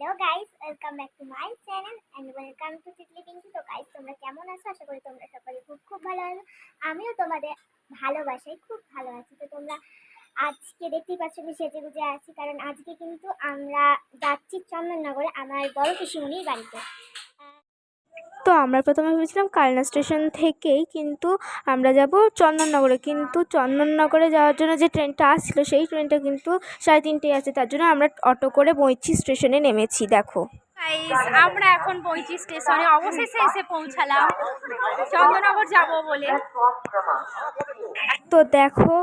Hello guys, welcome back to my channel and welcome to Chitli Pinky. তো guys, তোমরা কেমন আছো? আশা করি তোমরা সকলে খুব ভালো আছো। আমিও তোমাদের ভালোবাসায় খুব ভালো আছি। তো তোমরা আজকে দেখতেই পাচ্ছ আমি সেজে গুজে আছি, কারণ আজকে কিন্তু আমরা যাচ্ছি চন্দননগরে আমার বড় পিসিমণির বাড়িতে। তো আমরা প্রথমে ভেবেছিলাম কালনা স্টেশন থেকেই কিন্তু আমরা যাব চন্দননগরে, কিন্তু চন্দননগরে যাওয়ার জন্য যে ট্রেনটা আসছিল সেই ট্রেনটা কিন্তু 3:30টায় আছে। তার জন্য আমরা অটো করে বইচি স্টেশনে নেমেছি। দেখো আমরা এখন বইচি স্টেশনে অবশেষে এসে পৌঁছালাম চন্দননগর যাব বলে। তো দেখো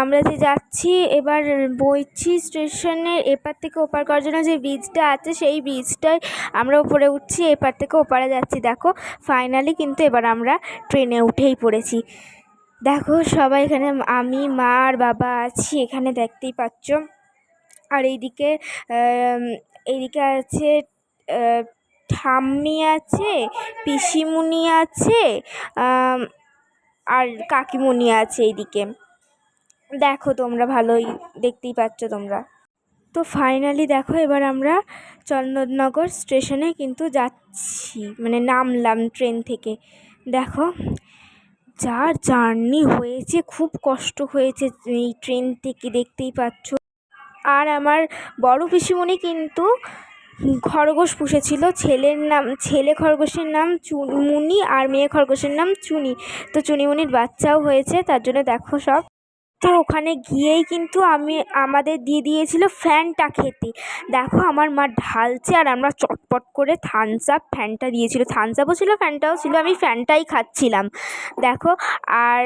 আমরা যে যাচ্ছি এবার বইচি স্টেশনের এপার থেকে ওপার করার জন্য যে ব্রিজটা আছে সেই ব্রিজটায় আমরা উপরে উঠছি, এপার থেকে ওপারে যাচ্ছি। দেখো ফাইনালি কিন্তু এবার আমরা ট্রেনে উঠেই পড়েছি। দেখো সবাই এখানে, আমি মা আর বাবা আছি এখানে, দেখতেই পাচ্ছ। আর এইদিকে আছে ঠাম্মি আছে, পিসিমণি আছে, আর কাকিমণি আছে এইদিকে। দেখো তোমরা ভালোই দেখতেই পাচ্ছ তোমরা। তো ফাইনালি দেখো এবার আমরা চন্দননগর স্টেশনে কিন্তু যাচ্ছি, মানে নামলাম ট্রেন থেকে। দেখো যার জার্নি হয়েছে, খুব কষ্ট হয়েছে এই ট্রেন থেকে, দেখতেই পাচ্ছ। আর আমার বড় পিসিমণি কিন্তু খরগোশ পুষেছিল। ছেলে খরগোশের নাম মুনি আর মেয়ে খরগোশের নাম চুনি। তো চুনিমুনির বাচ্চাও হয়েছে, তার জন্য দেখো সব। তো ওখানে গিয়েই কিন্তু আমাদের দিয়ে দিয়েছিল ফ্যানটা খেতে। দেখো আমার মা ঢালছে আর আমরা চটপট করে থামস আপ ফ্যানটা দিয়েছিল, থামস আপও ছিল ফ্যানটাও ছিল, আমি ফ্যানটাই খাচ্ছিলাম। দেখো আর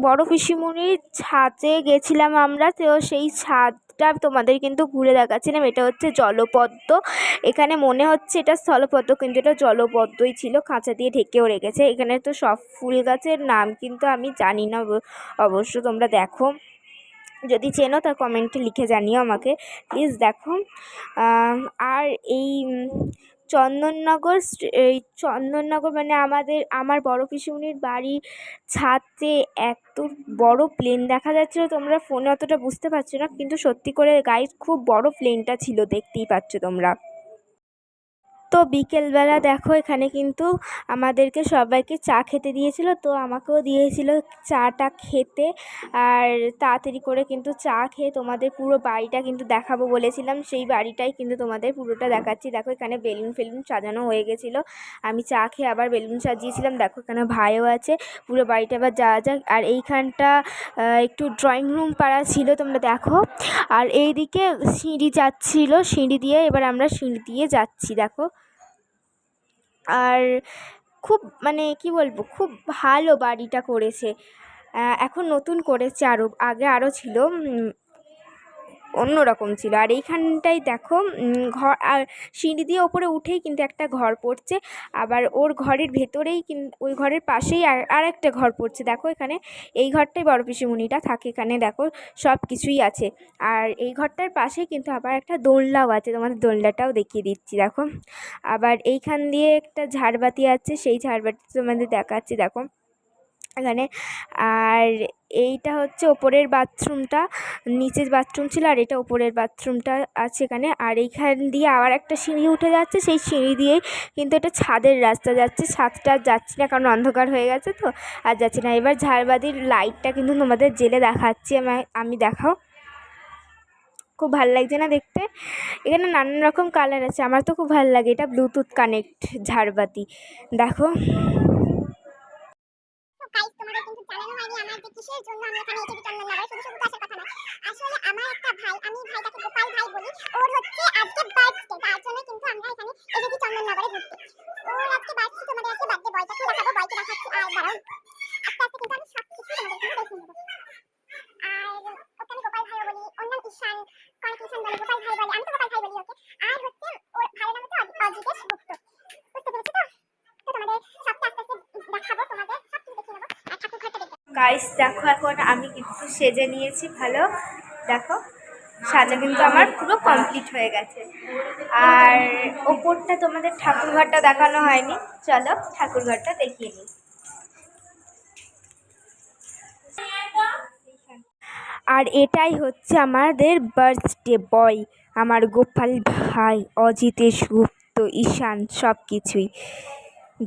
বড় পিসিমণির ছাদে গেছিলাম আমরা, তো সেই ছাদটা তোমাদের কিন্তু ঘুরে দেখাচ্ছিলাম। এটা হচ্ছে জলপদ্ম, এখানে মনে হচ্ছে এটা স্থলপদ্ম কিন্তু এটা জলপদ্মই ছিল, খাঁচা দিয়ে ঢেকেও রেখেছে। এখানে তো সব ফুল গাছের নাম কিন্তু আমি জানি না, অবশ্য তোমরা দেখো, যদি চেনো তা কমেন্টে লিখে জানিও আমাকে প্লিজ। দেখো আর এই চন্দননগর মানে আমার বড় পিসিমণির বাড়ির ছাদে এত বড় প্লেন দেখা যাচ্ছিলো, তোমরা ফোনে অতটা বুঝতে পারছো না, কিন্তু সত্যি করে গাইস খুব বড় প্লেনটা ছিল, দেখতেই পাচ্ছ তোমরা। তো বিকেলবেলা দেখো এখানে কিন্তু আমাদেরকে সবাইকে চা খেতে দিয়েছিল, তো আমাকেও দিয়েছিল চাটা খেতে। আর তাড়াতাড়ি করে কিন্তু চা খেয়ে তোমাদের পুরো বাড়িটা কিন্তু দেখাবো বলেছিলাম, সেই বাড়িটাই কিন্তু তোমাদের পুরোটা দেখাচ্ছি। দেখো এখানে বেলুন ফেলুন সাজানো হয়ে গেছিলো, আমি চা খেয়ে আবার বেলুন সাজিয়েছিলাম। দেখো এখানে ভাইও আছে, পুরো বাড়িটা আবার যাওয়া যাক। আর এইখানটা একটু ড্রয়িং রুম পাড়া ছিল, তোমরা দেখো। আর এইদিকে সিঁড়ি যাচ্ছিলো, সিঁড়ি দিয়ে এবার আমরা সিঁড়ি দিয়ে যাচ্ছি। দেখো আর খুব মানে কি বলবো, খুব ভালো বাড়িটা করেছে, এখন নতুন করেছে, আগে আরও ছিল, অন্যরকম ছিল। আর এইখানটায় দেখো ঘর, আর সিঁড়ি দিয়ে ওপরে উঠেই কিন্তু একটা ঘর পড়ছে, আবার ওর ঘরের ভেতরেই ওই ঘরের পাশেই আর একটা ঘর পড়ছে। দেখো এখানে এই ঘরটাই বড় পিসিমণিটা থাকে, এখানে দেখো সব কিছুই আছে। আর এই ঘরটার পাশেই কিন্তু আবার একটা দোলনাও আছে, তোমাদের দোলনাটাও দেখিয়ে দিচ্ছি। দেখো আবার এইখান দিয়ে একটা ঝাড়বাতি আছে, সেই ঝাড়বাতি তোমাদের দেখাচ্ছি। দেখো এখানে, আর এইটা হচ্ছে ওপরের বাথরুমটা, নিচের বাথরুম ছিল আর এটা ওপরের বাথরুমটা আছে এখানে। আর এইখান দিয়ে আবার একটা সিঁড়ি উঠে যাচ্ছে, সেই সিঁড়ি দিয়েই কিন্তু এটা ছাদের রাস্তা যাচ্ছে। ছাদটা আর যাচ্ছি না কারণ অন্ধকার হয়ে গেছে, তো আর যাচ্ছি না। এবার ঝাড়বাতির লাইটটা কিন্তু তোমাদের জেলে দেখাচ্ছি আমি, দেখাও, খুব ভালো লাগছে না দেখতে? এখানে নানান রকম কালার আছে, আমার তো খুব ভালো লাগে। এটা ব্লুটুথ কানেক্ট ঝাড়বাতি। দেখো গাইস, তোমাদের কিন্তু জানানো হয়নি আমার যে কিসের জন্য আমি এখানে এসেছি চন্দননগরে। শুধু শুধু তো আসার কথা না, আসলে আমার একটা ভাই, আমি ভাইটাকে গোপাল ভাই বলি, ওর হচ্ছে আজকে বার্থডে, তার জন্য কিন্তু আমরা এখানে এসেছি চন্দননগরে ঘুরতে। ওর আজকে বার্থডে, তোমাদের আজকে বার্থডে বয়টাকে দেখাবো, বয়কে দেখাচ্ছি। আর দাঁড়াও, আস্তে আস্তে কিন্তু আমি সব কিছু তোমাদের এখানে দেখিয়ে নেবো। আর ওকে আমি গোপাল ভাইও বলি, ওর নাম ঈশান, কয়েক ঈশান বলে, গোপাল ভাই বলে, আমি তো গোপাল ভাই বলি ওকে। আর হচ্ছে ওর ভাইয়ের নাম হচ্ছে অজিতেশ গুপ্ত, বুঝতে পেরেছো তো? তো তোমাদের সবটা আস্তে আস্তে দেখাবো, তোমাদের সব কিছু দেখিয়ে নেবো। আর ঠাকুর ঘরটা দেখবো। গাইস দেখো এখন আমি কিন্তু সেজে নিয়েছি ভালো। দেখো সাজা কিন্তু আমার পুরো কমপ্লিট হয়ে গেছে। আর ওপরটা তোমাদের ঠাকুরঘরটা দেখানো হয়নি, চলো ঠাকুরঘরটা দেখিয়ে নিই। আর এটাই হচ্ছে আমাদের বার্থডে বয়, আমার গোপাল ভাই, অজিতেশ গুপ্ত, ঈশান, সব কিছুই।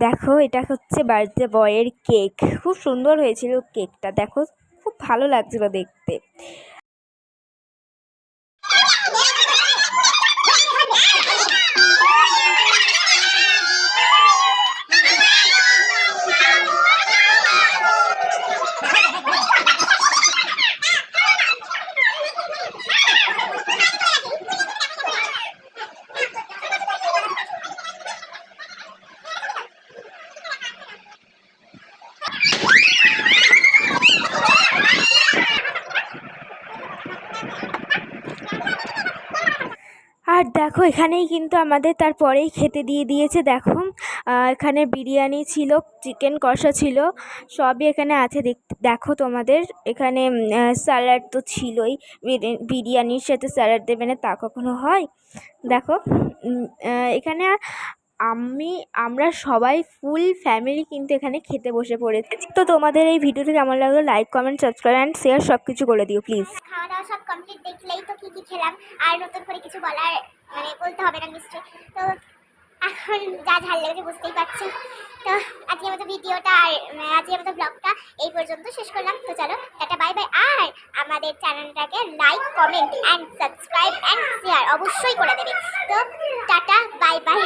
দেখো এটা হচ্ছে বার্থডে বয়ের কেক, খুব সুন্দর হয়েছিল কেকটা, দেখো খুব ভালো লাগছিল দেখতে। আর দেখো এখানেই কিন্তু আমাদের তারপরেই খেতে দিয়ে দিয়েছে। দেখো এখানে বিরিয়ানি ছিল, চিকেন কষা ছিল, সবই এখানে আছে। দেখো তোমাদের এখানে স্যালাড তো ছিলই, বিরিয়ানির সাথে স্যালাড দেবে না তা কখনো হয়? দেখো এখানে আমরা সবাই ফুল ফ্যামিলি কিন্তু এখানে খেতে বসে পড়েছি। তো তোমাদের এই ভিডিওটি কেমন লাগলো, like comment subscribe and share সব কিছু করে দিও প্লিজ। খাওয়া দাওয়া সব কমপ্লিট, দেখলেই তো কি কি খেলাম, আর নতুন করে কিছু বলার বলতে হবে না নিশ্চয়ই। তো এখন যা ঝাল লেগেছে বুঝতেই পারছো। তো আজকের মতো ভিডিওটা আর আজকের মতো ব্লগটা এই পর্যন্ত শেষ করলাম। তো চলো টাটা বাই বাই। আর আমাদের চ্যানেলটাকে like comment and subscribe and share অবশ্যই করে দেবে। তো টাটা বাই বাই।